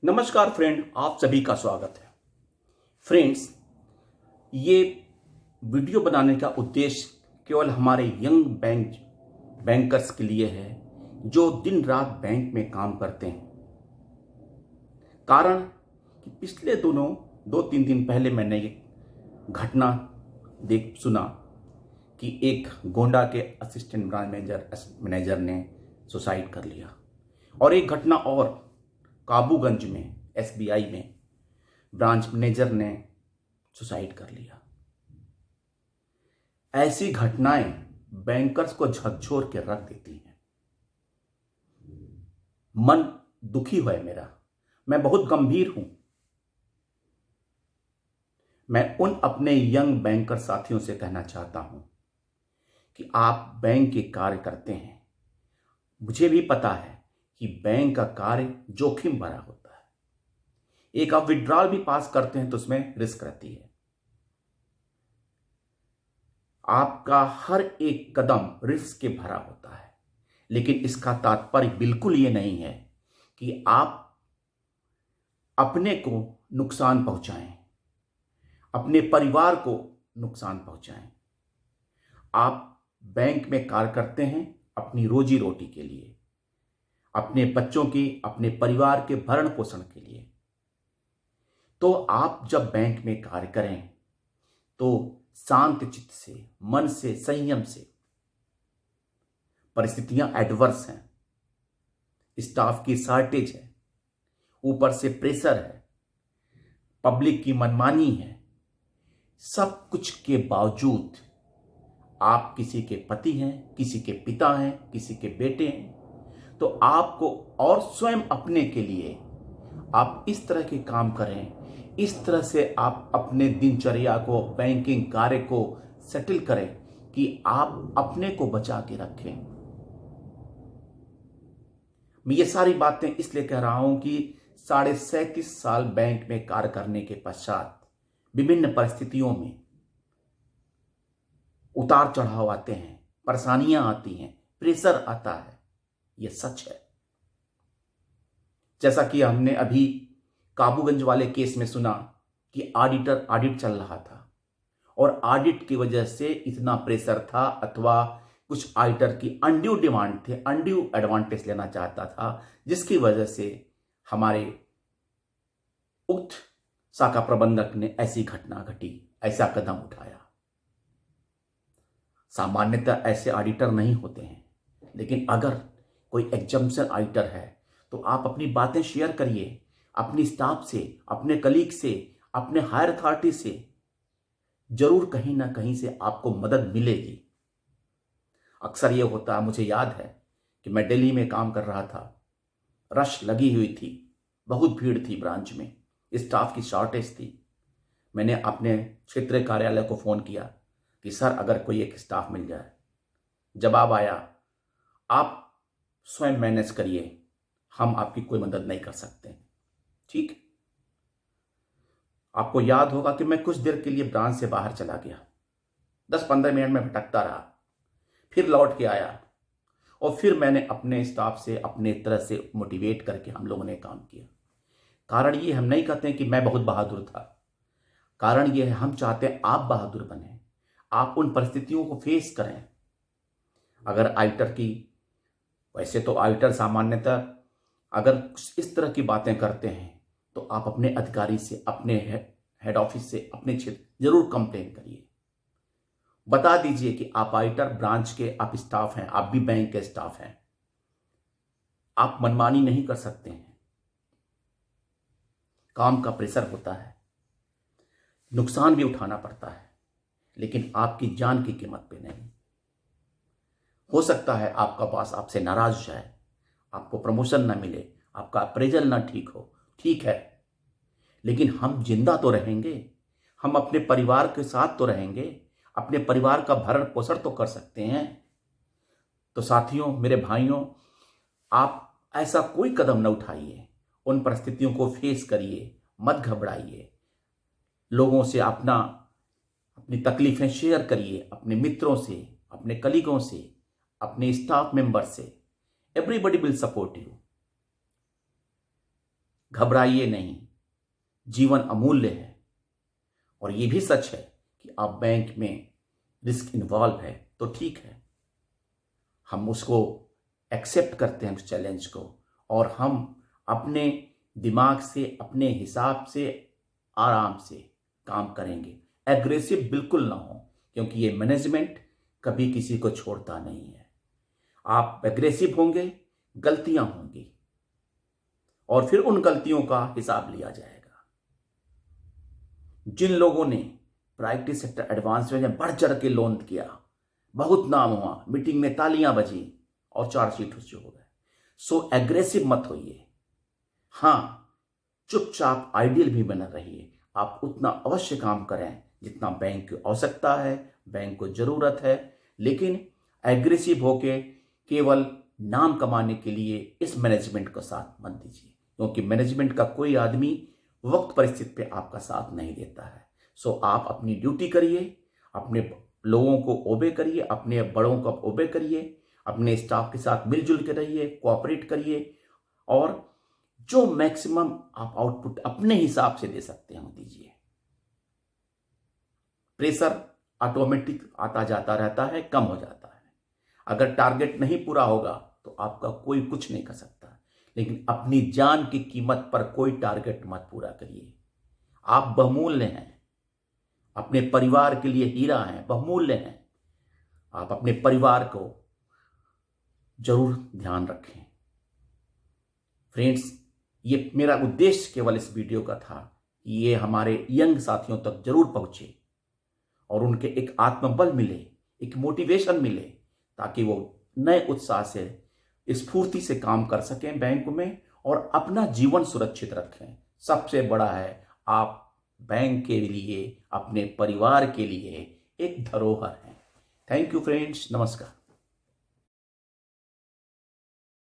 नमस्कार फ्रेंड, आप सभी का स्वागत है। फ्रेंड्स, ये वीडियो बनाने का उद्देश्य केवल हमारे यंग बैंकर्स के लिए है जो दिन रात बैंक में काम करते हैं। कारण कि पिछले दो तीन दिन पहले मैंने एक घटना सुना कि एक गोंडा के असिस्टेंट ब्रांच मैनेजर ने सुसाइड कर लिया, और एक घटना और काबूगंज में एसबीआई में ब्रांच मैनेजर ने सुसाइड कर लिया। ऐसी घटनाएं बैंकर्स को झकझोर के रख देती हैं। मन दुखी हुआ है मेरा, मैं बहुत गंभीर हूं। मैं उन अपने यंग बैंकर साथियों से कहना चाहता हूं कि आप बैंक के कार्य करते हैं। मुझे भी पता है कि बैंक का कार्य जोखिम भरा होता है। एक आप विड्रॉल भी पास करते हैं तो उसमें रिस्क रहती है। आपका हर एक कदम रिस्क के भरा होता है, लेकिन इसका तात्पर्य बिल्कुल ये नहीं है कि आप अपने को नुकसान पहुंचाएं, अपने परिवार को नुकसान पहुंचाएं। आप बैंक में कार्य करते हैं अपनी रोजी रोटी के लिए, अपने बच्चों की, अपने परिवार के भरण पोषण के लिए। तो आप जब बैंक में कार्य करें तो शांत चित्त से, मन से, संयम से। परिस्थितियां एडवर्स हैं, स्टाफ की शॉर्टेज है, ऊपर से प्रेशर है, पब्लिक की मनमानी है। सब कुछ के बावजूद आप किसी के पति हैं, किसी के पिता हैं, किसी के बेटे हैं, तो आपको और स्वयं अपने के लिए आप इस तरह के काम करें, इस तरह से आप अपने दिनचर्या को, बैंकिंग कार्य को सेटल करें कि आप अपने को बचा के रखें। मैं ये सारी बातें इसलिए कह रहा हूं कि 37.5 साल बैंक में कार्य करने के पश्चात विभिन्न परिस्थितियों में उतार चढ़ाव आते हैं, परेशानियां आती हैं, प्रेशर आता है। यह सच है। जैसा कि हमने अभी काबूगंज वाले केस में सुना कि ऑडिट चल रहा था और ऑडिट की वजह से इतना प्रेशर था, अथवा कुछ ऑडिटर की अनड्यू डिमांड थे, अनड्यू एडवांटेज लेना चाहता था, जिसकी वजह से हमारे उक्त शाखा प्रबंधक ने ऐसी घटना घटी, ऐसा कदम उठाया। सामान्यतः ऐसे ऑडिटर नहीं होते हैं, लेकिन अगर कोई एग्जम्पशन ऑडिटर है तो आप अपनी बातें शेयर करिए अपनी स्टाफ से, अपने कलीग से, अपने हायर अथॉरिटी से। जरूर कहीं ना कहीं से आपको मदद मिलेगी। अक्सर यह होता है, मुझे याद है कि मैं दिल्ली में काम कर रहा था, रश लगी हुई थी, बहुत भीड़ थी ब्रांच में, स्टाफ की शॉर्टेज थी। मैंने अपने क्षेत्रीय कार्यालय को फ़ोन किया कि सर अगर कोई एक स्टाफ मिल जाए। जवाब आया, आप स्वयं मैनेज करिए, हम आपकी कोई मदद नहीं कर सकते। ठीक, आपको याद होगा कि मैं कुछ देर के लिए ब्रांच से बाहर चला गया, 10-15 मिनट में भटकता रहा, फिर लौट के आया और फिर मैंने अपने स्टाफ से अपने तरह से मोटिवेट करके हम लोगों ने काम किया। कारण ये हम नहीं कहते हैं कि मैं बहुत बहादुर था, कारण ये है हम चाहते हैं आप बहादुर बने, आप उन परिस्थितियों को फेस करें। अगर ऑडिटर की, वैसे तो ऑडिटर सामान्यतः अगर इस तरह की बातें करते हैं तो आप अपने अधिकारी से, अपने हेड ऑफिस से, अपने क्षेत्र जरूर कंप्लेन करिए। बता दीजिए कि आप ऑडिटर ब्रांच के आप स्टाफ हैं, आप भी बैंक के स्टाफ हैं, आप मनमानी नहीं कर सकते हैं। काम का प्रेशर होता है, नुकसान भी उठाना पड़ता है, लेकिन आपकी जान की कीमत पे नहीं। हो सकता है आपका बॉस आपसे नाराज हो जाए, आपको प्रमोशन ना मिले, आपका अप्रेजल ना ठीक हो, ठीक है, लेकिन हम जिंदा तो रहेंगे, हम अपने परिवार के साथ तो रहेंगे, अपने परिवार का भरण पोषण तो कर सकते हैं। तो साथियों, मेरे भाइयों, आप ऐसा कोई कदम न उठाइए, उन परिस्थितियों को फेस करिए, मत घबराइए। लोगों से अपनी तकलीफें शेयर करिए, अपने मित्रों से, अपने कलीगों से, अपने स्टाफ मेंबर से। Everybody will support you. घबराइए नहीं, जीवन अमूल्य है। और ये भी सच है कि आप बैंक में रिस्क इन्वॉल्व है तो ठीक है, हम उसको एक्सेप्ट करते हैं उस चैलेंज को, और हम अपने दिमाग से अपने हिसाब से आराम से काम करेंगे। एग्रेसिव बिल्कुल ना हो, क्योंकि ये मैनेजमेंट कभी किसी को छोड़ता नहीं है। आप एग्रेसिव होंगे, गलतियां होंगी, और फिर उन गलतियों का हिसाब लिया जाएगा। जिन लोगों ने प्रायोरिटी सेक्टर एडवांस में बढ़ चढ़ के लोन किया, बहुत नाम हुआ, मीटिंग में तालियां बजी और चार्जशीट हो गए। सो एग्रेसिव मत होइए। हाँ, चुपचाप आइडियल भी बना रहिए। आप उतना अवश्य काम करें जितना बैंक की आवश्यकता है, बैंक को जरूरत है, लेकिन एग्रेसिव होके केवल नाम कमाने के लिए इस मैनेजमेंट को साथ मत दीजिए, क्योंकि मैनेजमेंट का कोई आदमी वक्त परिस्थिति पे आपका साथ नहीं देता है। सो आप अपनी ड्यूटी करिए, अपने लोगों को ओबे करिए, अपने बड़ों को ओबे करिए, अपने स्टाफ के साथ मिलजुल के रहिए, कोऑपरेट करिए, और जो मैक्सिमम आप आउटपुट अपने हिसाब से दे सकते हैं दीजिए। प्रेशर ऑटोमेटिक आता जाता रहता है, कम हो जाता है। अगर टारगेट नहीं पूरा होगा तो आपका कोई कुछ नहीं कर सकता, लेकिन अपनी जान की कीमत पर कोई टारगेट मत पूरा करिए। आप बहुमूल्य हैं, अपने परिवार के लिए हीरा हैं, बहुमूल्य हैं। आप अपने परिवार को जरूर ध्यान रखें। फ्रेंड्स, ये मेरा उद्देश्य केवल इस वीडियो का था कि ये हमारे यंग साथियों तक जरूर पहुंचे और उनके एक आत्मबल मिले, एक मोटिवेशन मिले, ताकि वो नए उत्साह से, स्फूर्ति से काम कर सकें बैंक में और अपना जीवन सुरक्षित रखें। सबसे बड़ा है, आप बैंक के लिए, अपने परिवार के लिए एक धरोहर हैं। थैंक यू फ्रेंड्स, नमस्कार।